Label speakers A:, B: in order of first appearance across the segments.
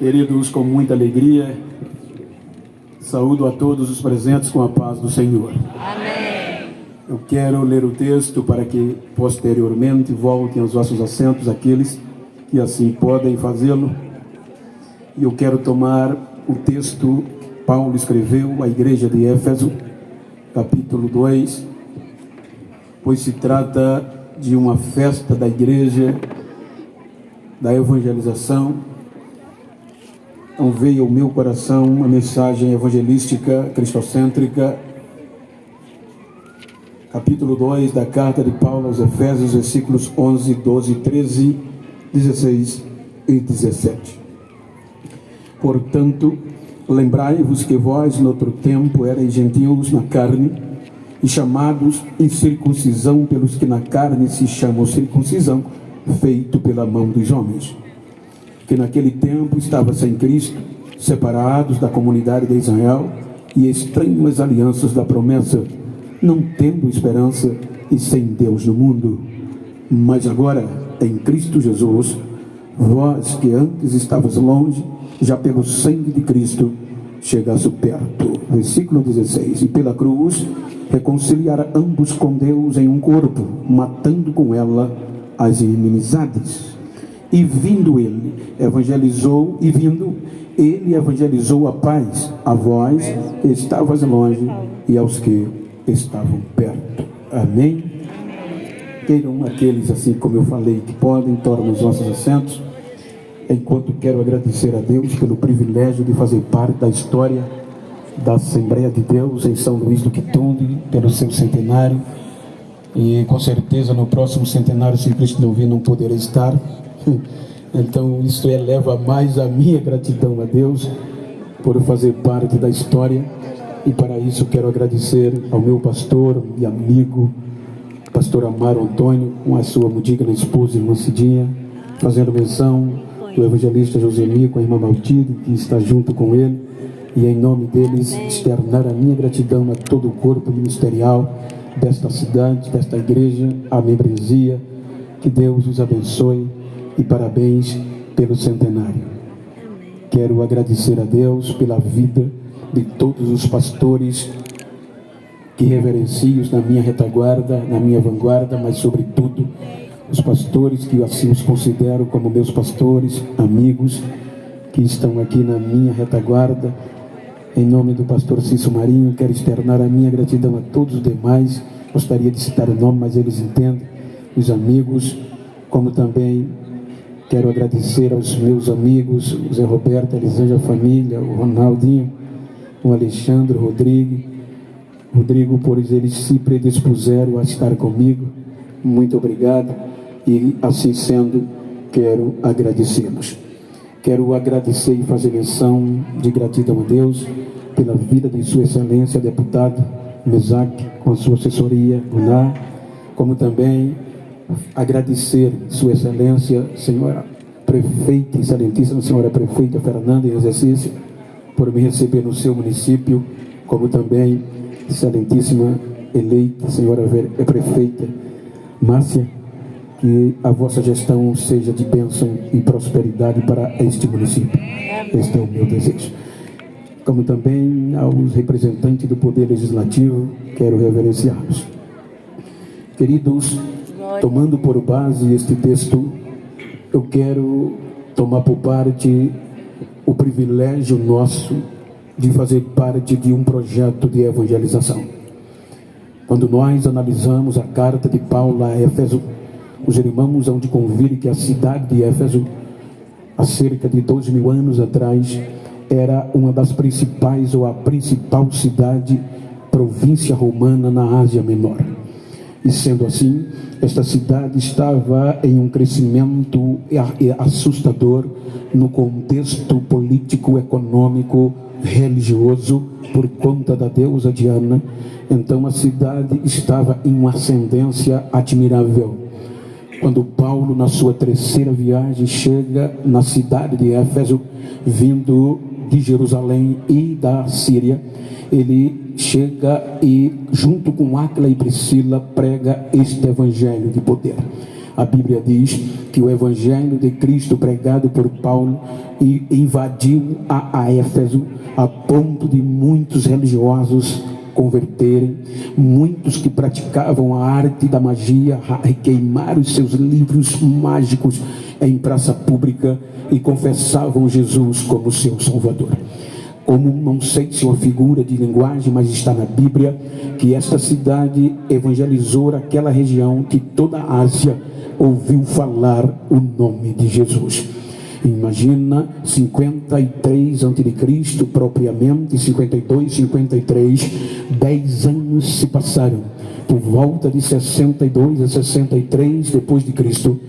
A: Queridos, com muita alegria, saúdo a todos os presentes com a paz do Senhor.
B: Amém.
A: Eu quero ler o texto para que posteriormente voltem aos vossos assentos aqueles que assim podem fazê-lo. E eu quero tomar o texto que Paulo escreveu à igreja de Éfeso, capítulo 2, pois se trata de uma festa da igreja, da evangelização. Então veio ao meu coração uma mensagem evangelística cristocêntrica, capítulo 2 da carta de Paulo aos Efésios, versículos 11, 12, 13, 16 e 17. Portanto, lembrai-vos que vós, no outro tempo, erais gentios na carne, e chamados incircuncisão pelos que na carne se chamam circuncisão, feito pela mão dos homens, que naquele tempo estava sem Cristo, separados da comunidade de Israel e estranhos às alianças da promessa, não tendo esperança e sem Deus no mundo. Mas agora, em Cristo Jesus, vós que antes estavas longe, já pelo sangue de Cristo chegasse perto. Versículo 16. E pela cruz reconciliar ambos com Deus em um corpo, matando com ela as inimizades. E vindo ele, evangelizou a paz a vós que estavas longe e aos que estavam perto. Amém? Queiram aqueles, assim como eu falei, que podem, tornem os nossos assentos, enquanto quero agradecer a Deus pelo privilégio de fazer parte da história da Assembleia de Deus em São Luís do Quitonde, pelo seu centenário, e com certeza no próximo centenário, se Cristo não vir, não poderá estar. Então isso eleva mais a minha gratidão a Deus por fazer parte da história, e para isso quero agradecer ao meu pastor e amigo, pastor Amaro Antônio, com a sua digna esposa, irmã Cidinha, fazendo menção do evangelista Josemi com a irmã Maltide, que está junto com ele, e em nome deles externar a minha gratidão a todo o corpo ministerial desta cidade, desta igreja, a membresia. Que Deus os abençoe e parabéns pelo centenário. Quero agradecer a Deus pela vida de todos os pastores que reverencio na minha retaguarda, na minha vanguarda, mas sobretudo os pastores que assim os considero como meus pastores, amigos, que estão aqui na minha retaguarda. Em nome do pastor Cício Marinho, quero externar a minha gratidão a todos os demais. Gostaria de citar o nome, mas eles entendem, os amigos, como também quero agradecer aos meus amigos, o Zé Roberto, a Elisângela Família, o Ronaldinho, o Alexandre, o Rodrigo, por eles se predispuseram a estar comigo. Muito obrigado, e assim sendo, quero agradecê-los. Quero agradecer e fazer menção de gratidão a Deus pela vida de Sua Excelência, deputado Mesaque, com a sua assessoria, Gunar, como também agradecer Sua Excelência, Senhora Prefeita, Excelentíssima Senhora Prefeita Fernanda, em exercício, por me receber no seu município, como também Excelentíssima eleita Senhora Prefeita Márcia, que a vossa gestão seja de bênção e prosperidade para este município. Este é o meu desejo. Como também aos representantes do Poder Legislativo, quero reverenciá-los. Queridos, tomando por base este texto, eu quero tomar por parte o privilégio nosso de fazer parte de um projeto de evangelização. Quando nós analisamos a carta de Paulo a Éfeso, os irmãos hão de convir que a cidade de Éfeso, há cerca de 2000 anos atrás, era uma das principais ou a principal cidade, província romana na Ásia Menor. E sendo assim, esta cidade estava em um crescimento assustador no contexto político, econômico, religioso, por conta da deusa Diana. Então a cidade estava em uma ascendência admirável. Quando Paulo, na sua terceira viagem, chega na cidade de Éfeso, vindo de Jerusalém e da Síria, ele chega e, junto com Áquila e Priscila, prega este evangelho de poder. A Bíblia diz que o evangelho de Cristo pregado por Paulo invadiu a Éfeso, a ponto de muitos religiosos converterem, muitos que praticavam a arte da magia queimaram os seus livros mágicos em praça pública e confessavam Jesus como seu Salvador. Como não sei se é uma figura de linguagem, mas está na Bíblia, que esta cidade evangelizou aquela região que toda a Ásia ouviu falar o nome de Jesus. Imagina 53 a.C. propriamente, 52, 53, 10 anos se passaram. Por volta de 62 a 63 depois de Cristo,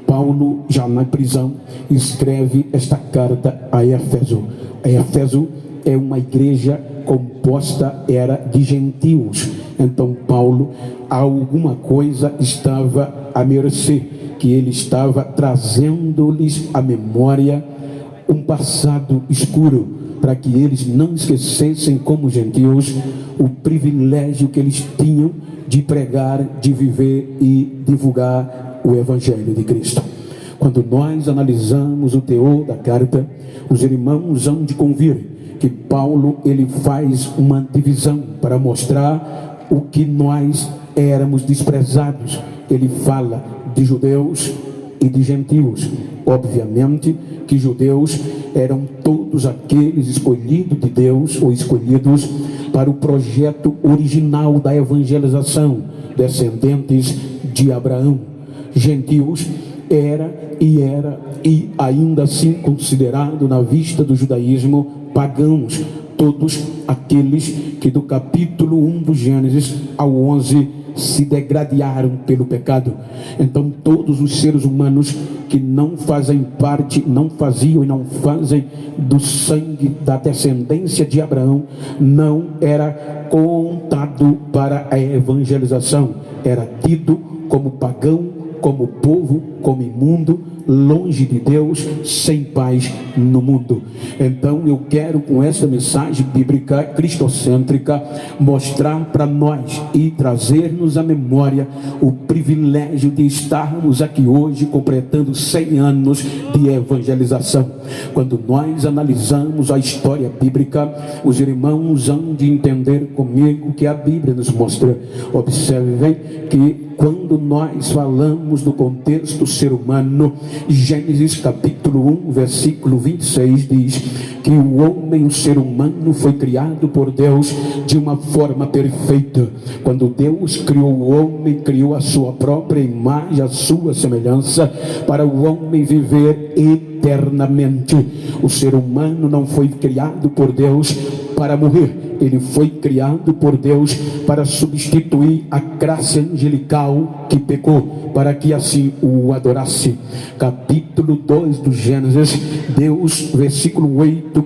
A: Paulo, já na prisão, escreve esta carta a Éfeso. Éfeso é uma igreja composta era de gentios. Então Paulo, alguma coisa estava a mercê, que ele estava trazendo-lhes à memória um passado escuro, para que eles não esquecessem, como gentios, o privilégio que eles tinham de pregar, de viver e divulgar o Evangelho de Cristo. Quando nós analisamos o teor da carta, os irmãos hão de convir que Paulo ele faz uma divisão para mostrar o que nós éramos desprezados. Ele fala de judeus e de gentios. Obviamente que judeus eram todos aqueles escolhidos de Deus, ou escolhidos para o projeto original da evangelização, descendentes de Abraão. Gentios era e ainda assim considerado na vista do judaísmo pagãos, todos aqueles que do capítulo 1 do Gênesis ao 11 se degradaram pelo pecado. Então todos os seres humanos que não fazem parte, não faziam e não fazem do sangue da descendência de Abraão, não era contado para a evangelização, era tido como pagão, como povo, como imundo, longe de Deus, sem paz no mundo. Então eu quero, com essa mensagem bíblica cristocêntrica, mostrar para nós e trazer-nos à memória o privilégio de estarmos aqui hoje completando 100 anos de evangelização. Quando nós analisamos a história bíblica, os irmãos hão de entender comigo que a Bíblia nos mostra. Observem que quando nós falamos do contexto ser humano, Gênesis capítulo 1, versículo 26 diz que o homem, o ser humano, foi criado por Deus de uma forma perfeita. Quando Deus criou o homem, criou a sua própria imagem, a sua semelhança, para o homem viver eternamente. O ser humano não foi criado por Deus para morrer. Ele foi criado por Deus para substituir a classe angelical que pecou, para que assim o adorasse. Capítulo 2 do Gênesis, Deus, versículo 8,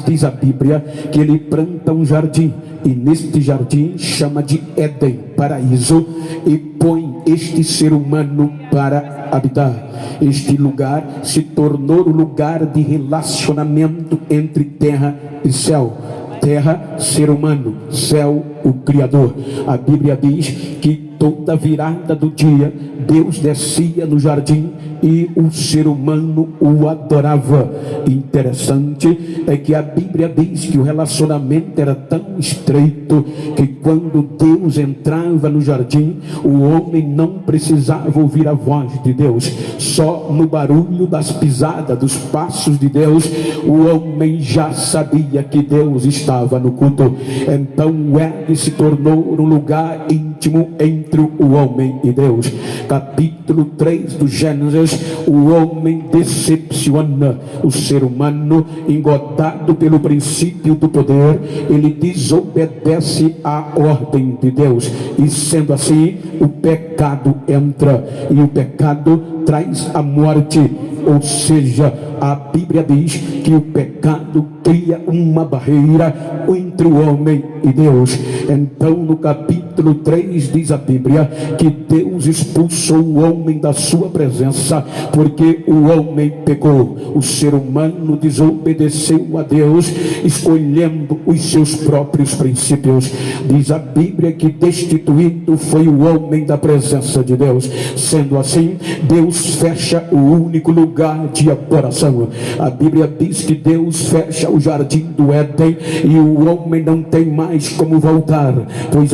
A: diz a Bíblia, que ele planta um jardim, e neste jardim chama de Éden, paraíso, e põe este ser humano para habitar. Este lugar se tornou o lugar de relacionamento entre terra e céu. Terra, ser humano; céu, o Criador. A Bíblia diz que toda virada do dia Deus descia no jardim e o ser humano o adorava. Interessante é que a Bíblia diz que o relacionamento era tão estreito que quando Deus entrava no jardim, o homem não precisava ouvir a voz de Deus. Só no barulho das pisadas, dos passos de Deus, o homem já sabia que Deus estava no culto. Então o Éden se tornou um lugar íntimo entre o homem e Deus. Capítulo 3 do Gênesis, o homem decepciona o ser humano, engodado pelo princípio do poder, ele desobedece à ordem de Deus, e sendo assim, o pecado entra, e o pecado traz a morte. Ou seja, a Bíblia diz que o pecado cria uma barreira entre o homem e Deus. Então no capítulo capítulo 3 diz a Bíblia que Deus expulsou o homem da sua presença, porque o homem pecou. O ser humano desobedeceu a Deus, escolhendo os seus próprios princípios. Diz a Bíblia que destituído foi o homem da presença de Deus. Sendo assim, Deus fecha o único lugar de adoração. A Bíblia diz que Deus fecha o jardim do Éden e o homem não tem mais como voltar, pois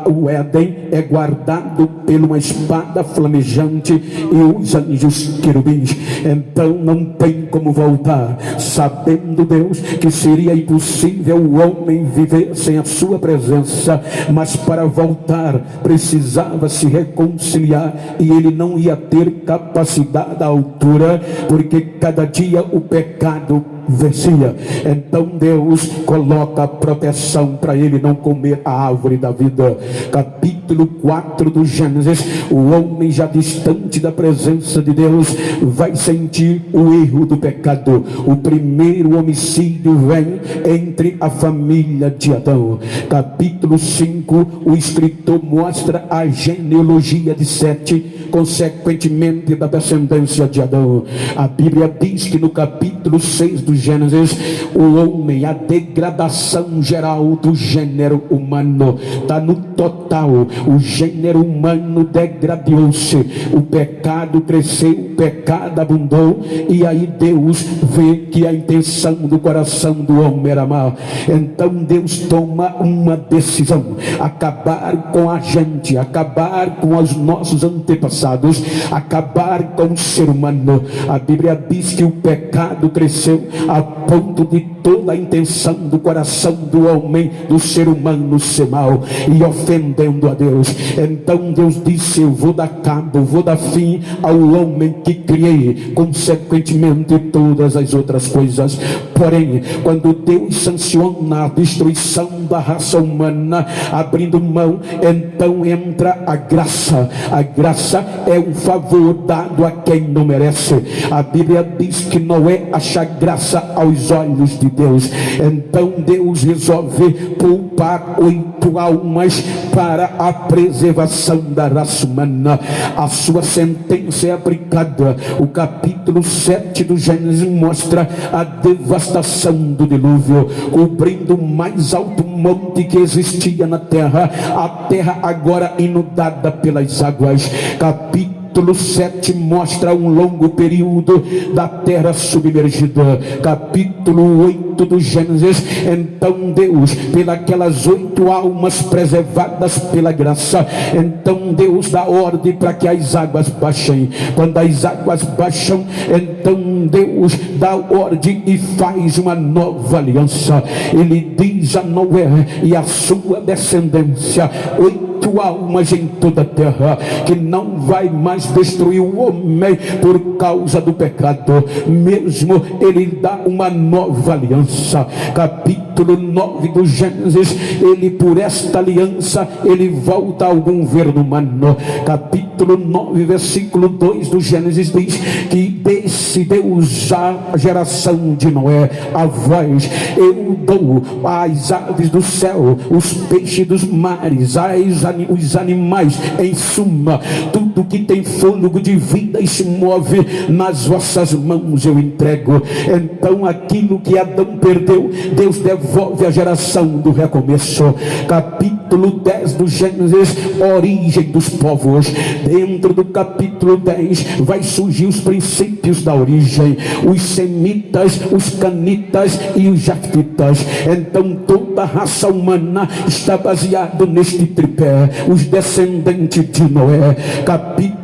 A: o Éden é guardado por uma espada flamejante e os anjos querubins. Então não tem como voltar, sabendo Deus que seria impossível o homem viver sem a sua presença, mas para voltar precisava se reconciliar, e ele não ia ter capacidade à altura, porque cada dia o pecado vencia. Então Deus coloca proteção para ele não comer a árvore da vida. Capítulo 4 do Gênesis, o homem já distante da presença de Deus vai sentir o erro do pecado. O primeiro homicídio vem entre a família de Adão. Capítulo 5, o escritor mostra a genealogia de Sete, consequentemente da descendência de Adão. A Bíblia diz que no capítulo 6 do Gênesis, o homem, a degradação geral do gênero humano, está no total. O gênero humano degradou-se, o pecado cresceu, o pecado abundou, e aí Deus vê que a intenção do coração do homem era má. Então Deus toma uma decisão: acabar com a gente, acabar com os nossos antepassados, acabar com o ser humano. A Bíblia diz que o pecado cresceu a ponto de toda a intenção do coração do homem, do ser humano, ser mal e ofendendo a Deus. Então Deus disse: eu vou dar cabo, vou dar fim ao homem que criei, consequentemente todas as outras coisas. Porém, quando Deus sanciona a destruição da raça humana, abrindo mão, então entra a graça. A graça é um favor dado a quem não merece. A Bíblia diz que Noé acha graça aos olhos de Deus. Então Deus resolve poupar 8 almas para a preservação da raça humana. A sua sentença é aplicada. O capítulo 7 do Gênesis mostra a devastação do dilúvio, cobrindo o mais alto monte que existia na terra, a terra agora inundada pelas águas. Capítulo 7 mostra um longo período da terra submergida. Capítulo 8 do Gênesis, então Deus, pelas 8 almas preservadas pela graça, então Deus dá ordem para que as águas baixem. Quando as águas baixam, então Deus dá ordem e faz uma nova aliança. Ele diz a Noé e a sua descendência: 8 almas em toda a terra, que não vai mais destruir o homem por causa do pecado, mesmo ele dá uma nova aliança. Capítulo 9 do Gênesis, ele, por esta aliança, ele volta ao governo humano. Capítulo 9, versículo 2 do Gênesis diz que desse Deus a geração de Noé: a vós eu dou as aves do céu, os peixes dos mares, os animais, em suma, tudo que tem fôlego de vida e se move, nas vossas mãos eu entrego. Então aquilo que Adão perdeu, Deus devolve a geração do recomeço. Capítulo 10 do Gênesis, origem dos povos. Dentro do capítulo 10 vai surgir os princípios da origem: os semitas, os canitas e os jaftitas. Então toda a raça humana está baseada neste tripé, os descendentes de Noé. Capítulo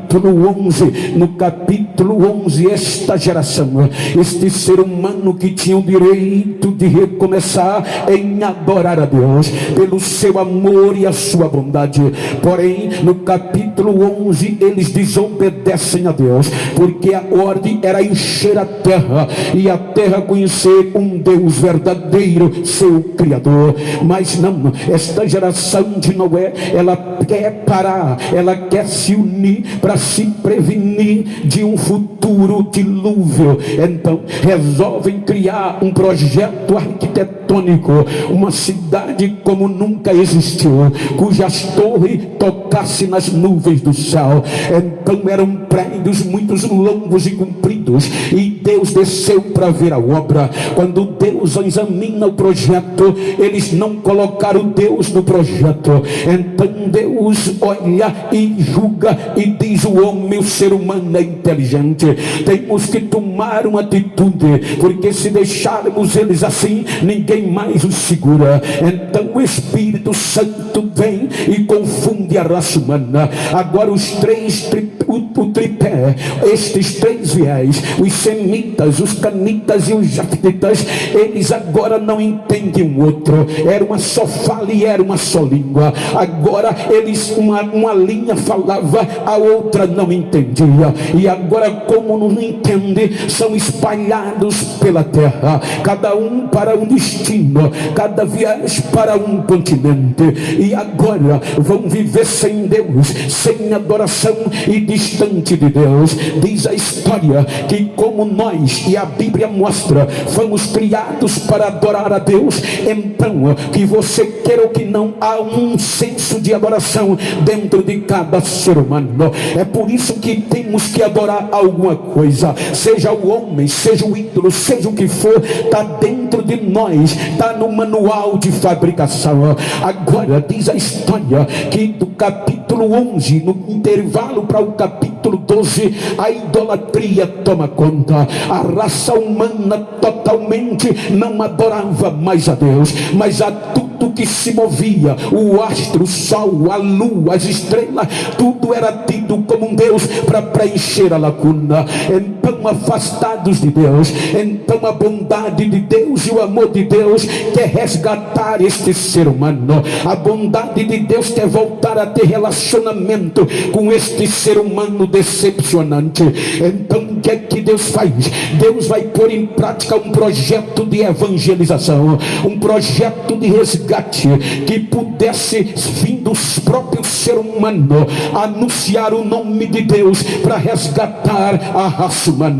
A: 11, no capítulo 11, esta geração, este ser humano que tinha o direito de recomeçar em adorar a Deus pelo seu amor e a sua bondade, porém no capítulo 11 eles desobedecem a Deus, porque a ordem era encher a terra e a terra conhecer um Deus verdadeiro, seu Criador. Mas não, esta geração de Noé, ela quer parar, ela quer se unir para se prevenir de um futuro dilúvio. Então resolvem criar um projeto arquitetônico arquitetônico, uma cidade como nunca existiu, cujas torres tocassem nas nuvens do céu. Então eram prédios muito longos e compridos, e Deus desceu para ver a obra. Quando Deus examina o projeto, eles não colocaram Deus no projeto. Então Deus olha e julga e diz: o homem, o ser humano é inteligente, temos que tomar uma atitude, porque se deixarmos eles assim, ninguém mais os segura. Então o Espírito Santo vem e confunde a raça humana. Agora o tripé, estes três viés, os semitas, os canitas e os jaftitas, eles agora não entendem um outro. Era uma só fala e era uma só língua. Agora eles, uma linha falava, a outra não entendia. E agora, como não entende, são espalhados pela terra, cada um para um destino, cada viés para um continente. E agora vão viver sem Deus, sem adoração e distante de Deus. Diz a história que, como nós, e a Bíblia mostra, fomos criados para adorar a Deus. Então, que você queira ou que não, há um senso de adoração dentro de cada ser humano. É por isso que temos que adorar alguma coisa, seja o homem, seja o ídolo, seja o que for, está dentro de nós, está no manual de fabricação. Agora diz a história que do capítulo 11, no intervalo para o capítulo 12, a idolatria toma conta. A raça humana totalmente não adorava mais a Deus, mas a tudo que se movia, o astro, o sol, a lua, as estrelas, tudo era tido como um Deus para preencher a lacuna. Então, afastados de Deus, então a bondade de Deus e o amor de Deus quer resgatar este ser humano. A bondade de Deus quer voltar a ter relacionamento com este ser humano decepcionante. Então o que é que Deus faz? Deus vai pôr em prática um projeto de evangelização, um projeto de resgate, que pudesse, fim dos próprios ser humano, anunciar o nome de Deus para resgatar a raça humana.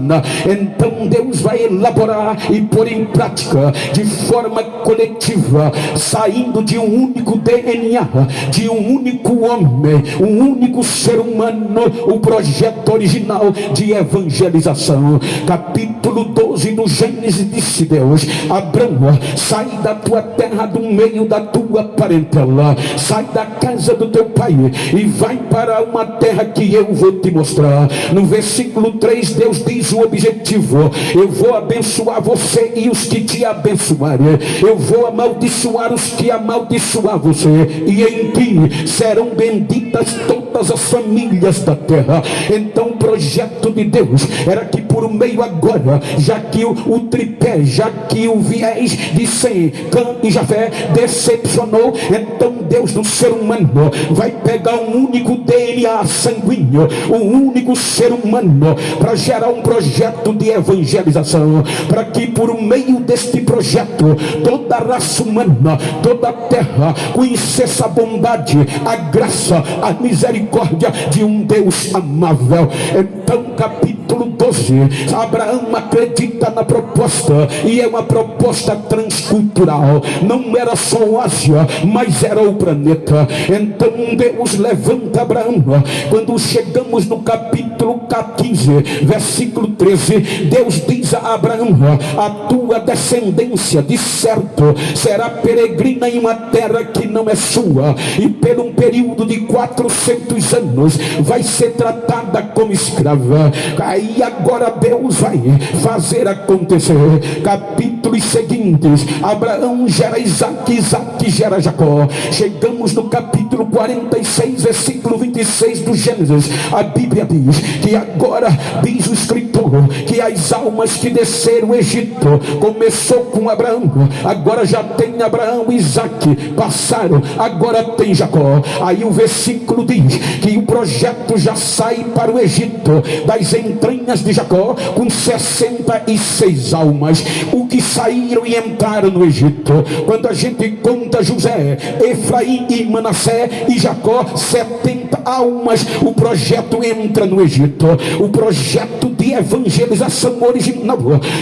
A: Então Deus vai elaborar e pôr em prática de forma coletiva, saindo de um único DNA, de um único homem, um único ser humano, o projeto original de evangelização. Capítulo 12 do Gênesis, disse Deus: Abraão, sai da tua terra, do meio da tua parentela, sai da casa do teu pai e vai para uma terra que eu vou te mostrar. No versículo 3 Deus diz o objetivo: eu vou abençoar você e os que te abençoarem, eu vou amaldiçoar os que amaldiçoar você, e em ti serão benditas todas as famílias da terra. Então o projeto de Deus era que por meio agora, já que o tripé, já que o viés de Sem, Cã e Jafé decepcionou, então Deus do ser humano vai pegar um único DNA sanguíneo, um único ser humano, para gerar um projeto de evangelização, para que por meio deste projeto toda a raça humana, toda a terra conhecesse a bondade, a graça, a misericórdia de um Deus amável. Então capítulo 12, Abraão acredita na proposta, e é uma proposta transcultural. Não era só a Ásia, mas era o planeta. Então Deus levanta Abraão. Quando chegamos no capítulo 15, versículo 13, Deus diz a Abraão: a tua descendência de certo será peregrina em uma terra que não é sua, e por um período de 400 anos vai ser tratada como escrava. Aí agora Deus vai fazer acontecer. Capítulos seguintes, Abraão gera Isaac, Isaac gera Jacó. Chegamos no capítulo 46, versículo 26 do Gênesis. A Bíblia diz que agora, diz o escritor, que as almas que desceram o Egito começou com Abraão, agora já tem Abraão e Isaac, passaram, agora tem Jacó. Aí o versículo diz que o projeto já sai para o Egito, das entranhas de Jacó, com 66 almas, o que saíram e entraram no Egito. Quando a gente conta José, Efraim e Manassé e Jacó, 70 almas, o projeto entra no Egito. O projeto de evangelização original,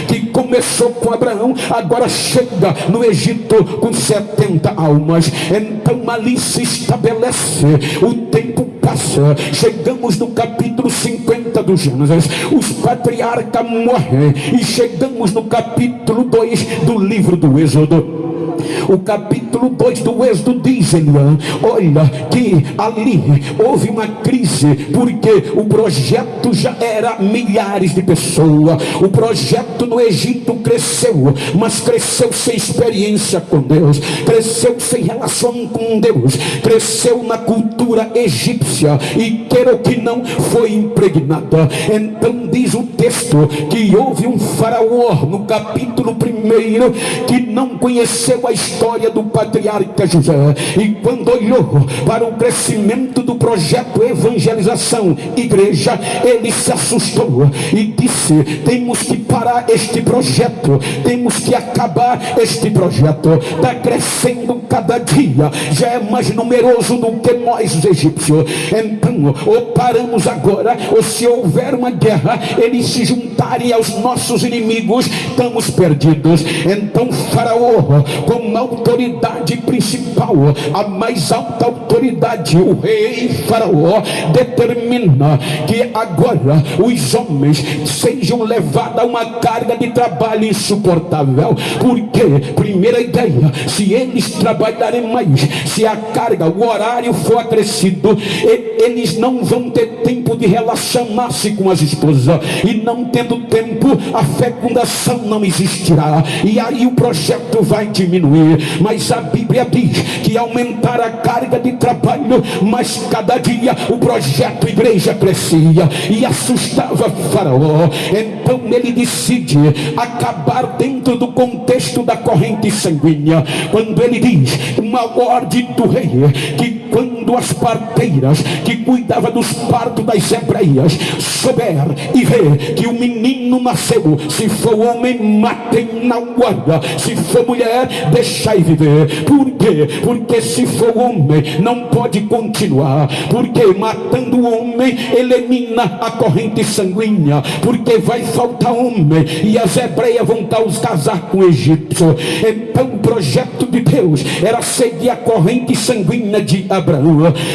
A: que começou com Abraão, agora chega no Egito com 70 almas. Então ali se estabelece, o tempo passa, chegamos no capítulo 50 do Gênesis, os patriarcas morrem e chegamos no capítulo 2 do livro do Êxodo. O capítulo 2 do Êxodo diz, Elian, olha, que ali houve uma crise, porque o projeto já era milhares de pessoas. O projeto no Egito cresceu, mas cresceu sem experiência com Deus, cresceu sem relação com Deus, cresceu na cultura egípcia e, queira que não, foi impregnada. Então diz o texto que houve um faraó no capítulo 1 que não conheceu a história do patriarca José, e quando olhou para o crescimento do projeto evangelização igreja, ele se assustou e disse: temos que parar este projeto, temos que acabar este projeto. Está crescendo cada dia, já é mais numeroso do que nós os egípcios. Então ou paramos agora, ou se houver uma guerra, eles se juntarem aos nossos inimigos, estamos perdidos. Então Faraó, como autoridade principal, a mais alta autoridade, o rei Faraó, determina que agora os homens sejam levados a uma carga de trabalho insuportável. Porque, primeira ideia, se eles trabalharem mais, se a carga, o horário for acrescido, eles não vão ter tempo de relacionar-se com as esposas, e não tendo tempo, a fecundação não existirá, e aí o projeto vai diminuir. Mas a Bíblia diz que aumentar a carga de trabalho, mas cada dia o projeto igreja crescia e assustava Faraó. Então ele decide acabar dentro do contexto da corrente sanguínea, quando ele diz, uma ordem do rei, que quando as parteiras que cuidavam dos partos das hebreias souber e ver que o menino nasceu, se for homem, matem na hora, se for mulher, deixai viver. Por quê? Porque se for homem, não pode continuar, porque matando o homem elimina a corrente sanguínea, porque vai faltar homem e as hebreias vão casar com o egípcio. Então o projeto de Deus era seguir a corrente sanguínea de Abraão.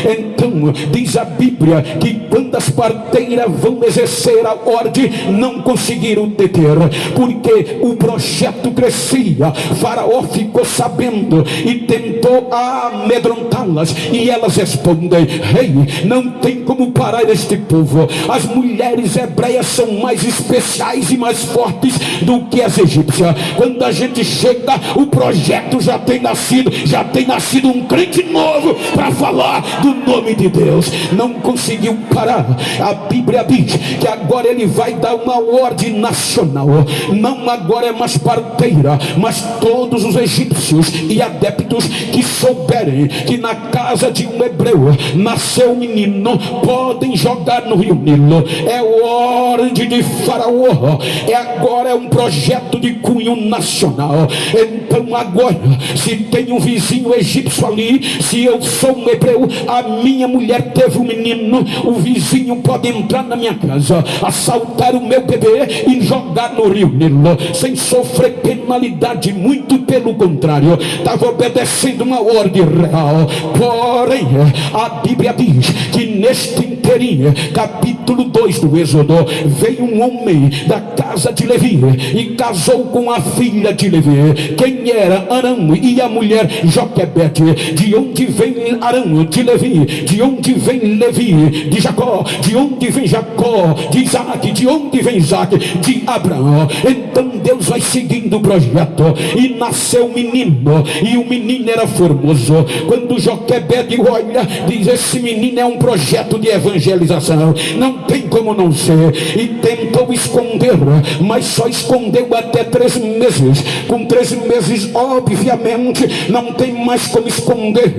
A: Então diz a Bíblia que quando as parteiras vão exercer a ordem, não conseguiram deter, porque o projeto crescia. Faraó ficou sabendo e tentou amedrontá-las, e elas respondem: rei, não tem como parar este povo. As mulheres hebreias são mais especiais e mais fortes do que as egípcias. Quando a gente chega, o projeto já tem nascido um crente novo para falar do nome de Deus. Não conseguiu parar. A Bíblia diz que agora ele vai dar uma ordem nacional. Não agora é mais parteira, mas todos os egípcios e adeptos que souberem que na casa de um hebreu nasceu um menino, podem jogar no rio Nilo. É ordem de Faraó. Agora é um projeto de cunho nacional. Então agora, se tem um vizinho egípcio ali, se eu sou um hebreu, a minha mulher teve um menino, o vizinho pode entrar na minha casa, assaltar o meu bebê e jogar no rio Nilo, sem sofrer penalidade. Muito pelo contrário, estava obedecendo uma ordem real. Porém, a Bíblia diz que neste inteirinho, capítulo 2 do Êxodo, veio um homem da casa de Levi e casou com a filha de Levi. Quem era? Arão, e a mulher Joquebede. De onde vem Arão? De Levi. De onde vem Levi? De Jacó. De onde vem Jacó? De Isaac. De onde vem Isaac? De Abraão. Então Deus vai seguindo o projeto, e nasceu um menino, e o menino era formoso. Quando Joquebede olha, diz: esse menino é um projeto de evangelização, não tem como não ser. E tentou esconder, mas só escondeu até 3 meses. Com 3 meses, obviamente, não tem mais como esconder.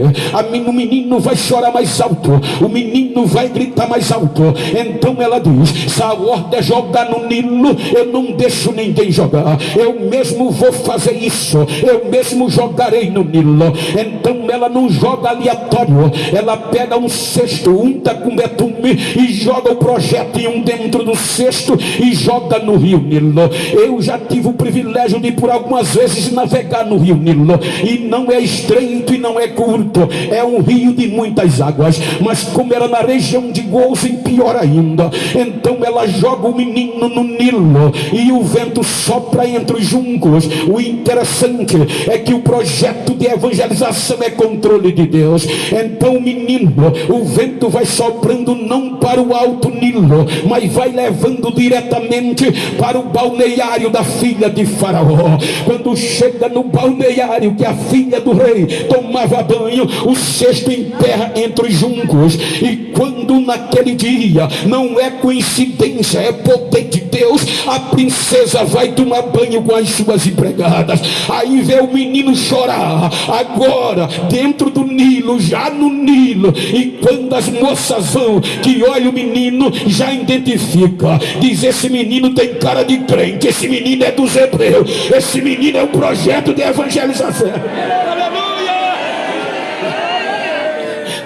A: O menino vai chorar mais alto, o menino vai gritar mais alto. Então ela diz: se a ordem é jogar no Nilo, eu não deixo ninguém jogar. eu mesmo vou fazer isso, eu mesmo jogarei no Nilo. Então ela não joga aleatório, ela pega um cesto, unta com betume e joga o projétil dentro do cesto e joga no rio Nilo. Eu já tive o privilégio de por algumas vezes navegar no rio Nilo, e não é estreito e não é curto, é um rio de muitas águas, mas como era na região de Gozen, pior ainda. Então ela joga o menino no Nilo e o vento sopra entre os juncos. O interessante é que o projeto de evangelização é controle de Deus. Então o menino, o vento vai soprando não para o alto Nilo, mas vai levando diretamente para o balneário da filha de Faraó. Quando chega no balneário que a filha do rei tomava banho, o cesto emperra entre os juncos. E quando naquele dia, não é coincidência, é poder de Deus, a princesa vai tomar banho com as suas empregadas. Aí vê o menino chorar, agora dentro do Nilo, já no Nilo. E quando as moças vão, que olha o menino, já identifica, diz: esse menino tem cara de crente, esse menino é dos hebreus, esse menino é um projeto de evangelização.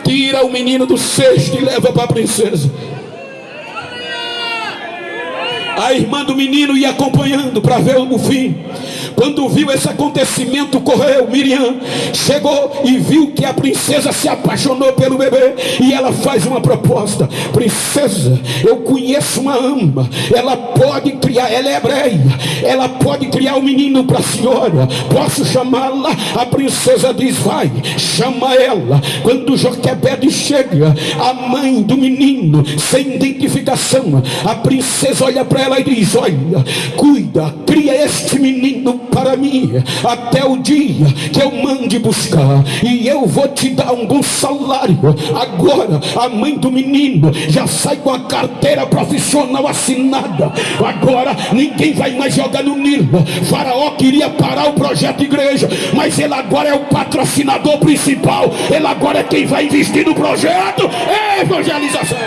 A: Tira o menino do cesto e leva para a princesa. A irmã do menino ia acompanhando para ver o fim. Quando viu esse acontecimento, correu. Miriam chegou e viu que a princesa se apaixonou pelo bebê, e ela faz uma proposta: princesa, eu conheço uma ama, ela pode criar, ela é hebreia, ela pode criar o menino para a senhora, posso chamá-la? A princesa diz: vai, chama ela. Quando Joquebede chega, a mãe do menino, sem identificação, a princesa olha para ela e diz: olha, cuida, cria este menino para mim, até o dia que eu mande buscar, e eu vou te dar um bom salário. Agora a mãe do menino já sai com a carteira profissional assinada. Agora ninguém vai mais jogar no Nilo. Faraó queria parar o projeto de igreja, mas ele agora é o patrocinador principal, ele agora é quem vai investir no projeto. É evangelização.